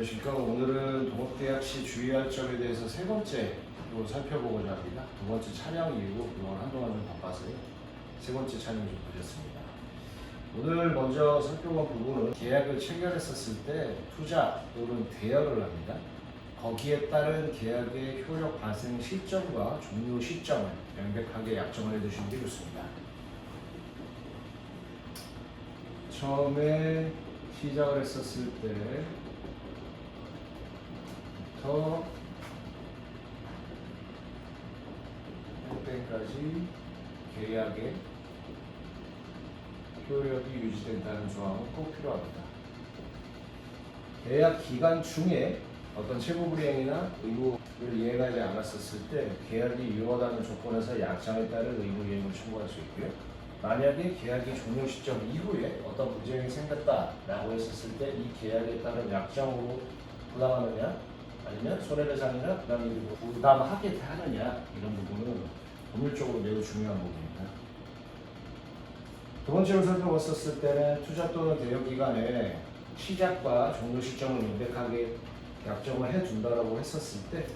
안녕하십니까. 오늘은 동업계약 시 주의할 점에 대해서 세 번째로 살펴보고자 합니다. 두 번째 촬영 이후고 그동안 한동안 좀 바빠서요. 세 번째 촬영 좀 늦었습니다. 오늘 먼저 살펴본 부분은 계약을 체결했었을 때 투자 또는 대여를 합니다. 거기에 따른 계약의 효력 발생 시점과 종료 시점을 명백하게 약정을 해두시는 게 좋습니다. 처음에 시작을 했었을 때부터 그때까지 계약의 효력이 유지된다는 조항은 꼭 필요합니다. 계약 기간 중에 어떤 채무불이행이나 의무를 이행하지 않았었을 때 계약이 유효하다는 조건에서 약정에 따른 의무이행을 청구할 수 있고요. 만약에 계약이 종료 시점 이후에 어떤 문제가 생겼다라고 했었을 때 이 계약에 따른 약정으로 부담하느냐 아니면 손해배상이나 부담하게 하느냐 이런 부분은 법률적으로 매우 중요한 부분입니다. 두 번째로 살펴봤었을 때는 투자 또는 대여 기간에 시작과 종료 시점을 명백하게 약정을 해둔다라고 했었을 때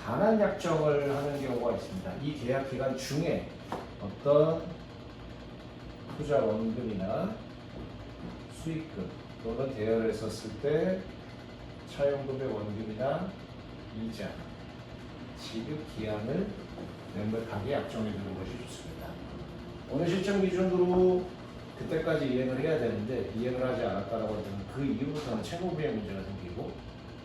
반환 약정을 하는 경우가 있습니다. 이 계약 기간 중에 어떤 투자 원금이나 수익금 또는 대여를 했었을 때 차용금의 원금이나 이자, 지급 기한을 명백하게 약정해 두는 것이 좋습니다. 어느 시점 기준으로 그때까지 이행을 해야 되는데 이행을 하지 않았다라고 하면 그 이후부터는 채무불이행 문제가 생기고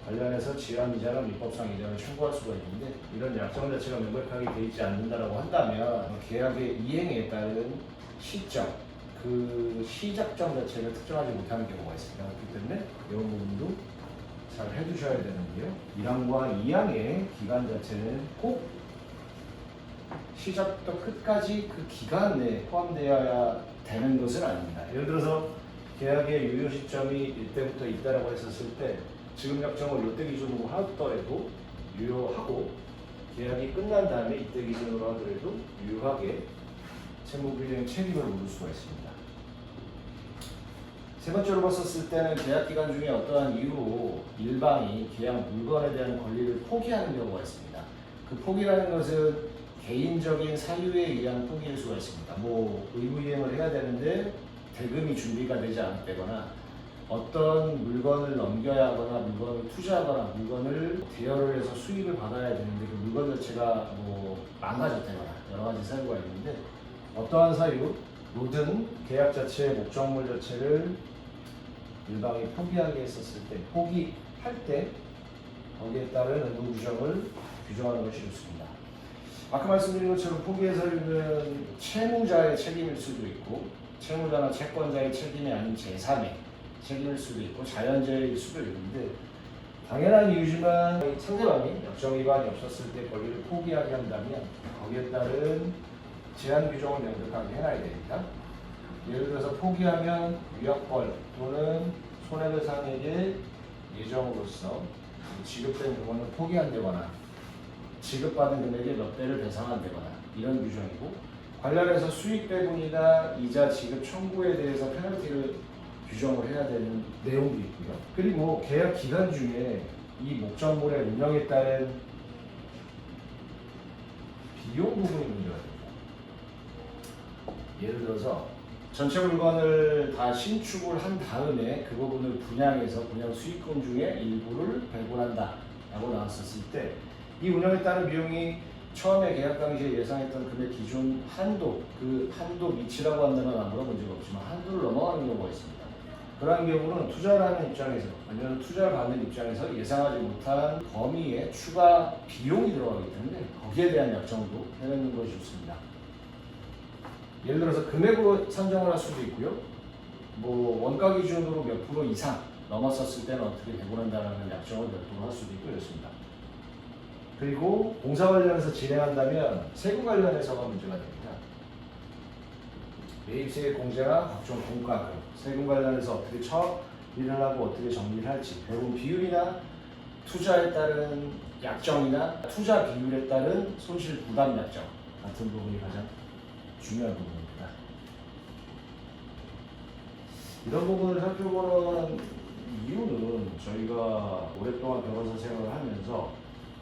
관련해서 지연이자나 민법상 이자를 청구할 수가 있는데 이런 약정 자체가 명백하게 되어 있지 않는다라고 한다면 계약의 이행에 따른 시점, 그 시작점 자체를 특정하지 못하는 경우가 있습니다. 그렇기 때문에 이런 부분도 잘 해두셔야 되는데요. 1항과 2항의 기간 자체는 꼭 시작부터 끝까지 그 기간 내에 포함되어야 되는 것은 아닙니다. 예를 들어서 계약의 유효 시점이 이때부터 이때라고 했었을 때 지급 약정을 이때 기준으로 하더라도 유효하고 계약이 끝난 다음에 이때 기준으로 하더라도 유효하게 채무불이행 책임을 물을 수가 있습니다. 세 번째로 봤었을 때는 계약 기간 중에 어떠한 이유로 일방이 계약 물건에 대한 권리를 포기하는 경우가 있습니다. 그 포기라는 것은 개인적인 사유에 의한 포기일 수가 있습니다. 의무이행을 해야 되는데 대금이 준비가 되지 않았다거나 어떤 물건을 넘겨야 하거나 물건을 투자하거나 물건을 대여를 해서 수익을 받아야 되는데 그 물건 자체가 망가졌다거나 여러 가지 사유가 있는데 어떠한 사유로든 계약 자체의 목적물 자체를 일방이 포기하게 했었을 때 포기할 때 거기에 따른 의무 규정을 규정하는 것이 좋습니다. 아까 말씀드린 것처럼 포기의 사유는 채무자의 책임일 수도 있고 채무자나 채권자의 책임이 아닌 제3의 책임일 수도 있고 자연재해일 수도 있는데 당연한 이유지만 상대방이 약정 위반이 없었을 때 권리를 포기하게 한다면 거기에 따른 제한 규정을 명백하게 해놔야 됩니다. 예를 들어서 포기하면 위약벌 또는 손해배상액의 예정으로서 지급된 금액을 포기한다거나 지급받은 금액의 몇 배를 배상한다거나 이런 규정이고 관련해서 수익 배분이나 이자 지급 청구에 대해서 페널티를 규정을 해야 되는 내용도 있고요. 그리고 계약 기간 중에 이 목적물의 운영에 따른 비용 부분이 문제가 됩니다. 예를 들어서 전체 물건을 다 신축을 한 다음에 그 부분을 분양해서 분양 수익금 중에 일부를 배분한다 라고 나왔었을 때 이 운영에 따른 비용이 처음에 계약 당시에 예상했던 금액 기준 한도, 그 한도 미치라고 한다면 아무런 문제가 없지만 한도를 넘어가는 경우가 있습니다. 그러한 경우는 투자를 하는 입장에서 아니면 투자를 받는 입장에서 예상하지 못한 범위의 추가 비용이 들어가기 때문에 거기에 대한 약정도 해내는 것이 좋습니다. 예를 들어서 금액으로 산정을 할 수도 있고요. 원가 기준으로 몇 프로 이상 넘었었을 때는 어떻게 배분한다는 약정을 별도로 할 수도 있고 이렇습니다. 그리고 공사 관련해서 진행한다면 세금 관련해서가 문제가 됩니다. 매입세 공제나 각종 공과금, 세금 관련해서 어떻게 처리를 하고 어떻게 정리를 할지, 배분 비율이나 투자에 따른 약정이나 투자 비율에 따른 손실 부담 약정 같은 부분이 가장 중요한 부분입니다. 이런 부분을 살펴보는 이유는 저희가 오랫동안 변호사 생활을 하면서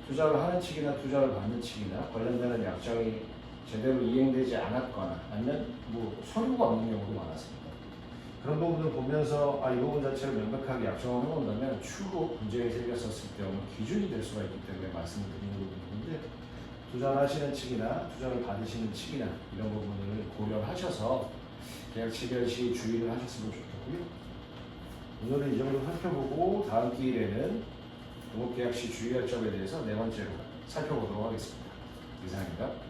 투자를 하는 측이나 투자를 받는 측이나 관련되는 약정이 제대로 이행되지 않았거나 아니면 뭐 서류가 없는 경우도 많았습니다. 그런 부분을 보면서 이 부분 자체를 명백하게 약정을 해본다면 추후 문제가 생겼었을 경우 기준이 될 수가 있기 때문에 말씀을 드리는 부분인데, 투자를 하시는 측이나 투자를 받으시는 측이나 이런 부분을 고려하셔서 계약 체결 시 주의를 하셨으면 좋겠고요. 오늘은 이 정도 살펴보고 다음 기일에는 등록계약 시 주의할 점에 대해서 네 번째로 살펴보도록 하겠습니다. 이상입니다.